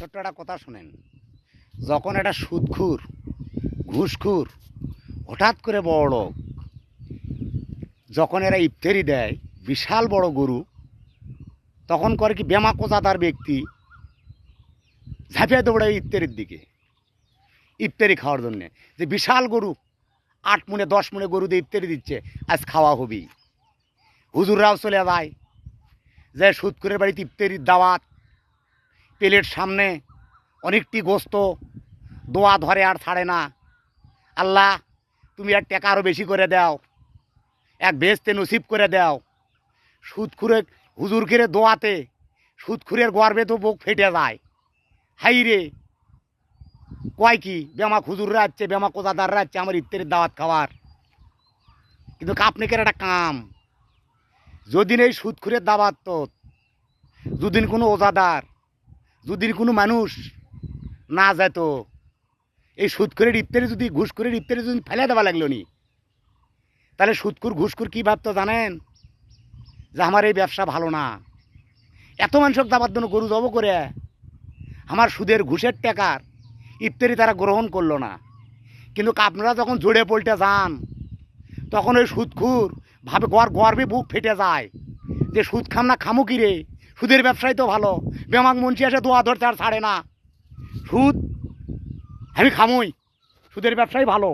ছোট্ট একটা কথা শোনেন, যখন একটা সুদখুর ঘুষখুর হঠাৎ করে বড় লোক, যখন এরা ইফতারি দেয় বিশাল বড় গরু, তখন করে কি বেমা কোজাদার ব্যক্তি ঝাঁপিয়ে দৌড়ায় ইফতারির দিকে, ইফতারি খাওয়ার জন্যে। যে বিশাল গরু 8 মুনে 10 মুনে গরু দিয়ে ইফতারি দিচ্ছে, আজ খাওয়া হবেই। হুজুররাও চলে যায়, যে সুদখুরের বাড়িতে ইফতারির দাওয়াত, প্লেট সামনে, অনেকটি গোস্ত, দোয়া ধরে আর ছাড়ে না। আল্লাহ তুমি আর টাকা আরও বেশি করে দাও, এক বেহেশতে নসিব করে দাও। সুদখুরে হুজুর খেরে দোয়াতে সুদখুরের গর্বে তো বুক ফেটে যায়। হাই রে, কয় কি বেমা হুজুররা আসছে, বেমা কোজাদাররা আসছে আমার ইফতারির দাওয়াত খাওয়ার। কিন্তু কাপনিকের একটা কাম, যদিন এই সুদখুরের দাওয়াত তো, যদিন কোনো ওজাদার, যদিন কোনো মানুষ না যেত, এই সুদখুরের ইফতারি যদি ঘুষখুরের ইফতারি যদি ফেলে দেওয়া লাগলো নি, তাহলে সুদখুর ঘুষখুর কী ভাবতো জানেন? যে আমার এই ব্যবসা ভালো না, এত মানুষক দাবার জন্য গরু জব করে আমার সুদের ঘুষের টাকার ইফতারি তারা গ্রহণ করলো না। কিন্তু আপনারা যখন জোরে পল্টে যান, তখন ওই সুদখুর ভাবে গর্বে বুক ফেটে যায় যে সুদ খাম না খামো কি রে, সুদের ব্যবসায় তো ভালো। বেমাক মুন্সি এসে দোয়া ধরতে আর ছাড়ে না, সুদ আমি খামোই, সুদের ব্যবসায় ভালো।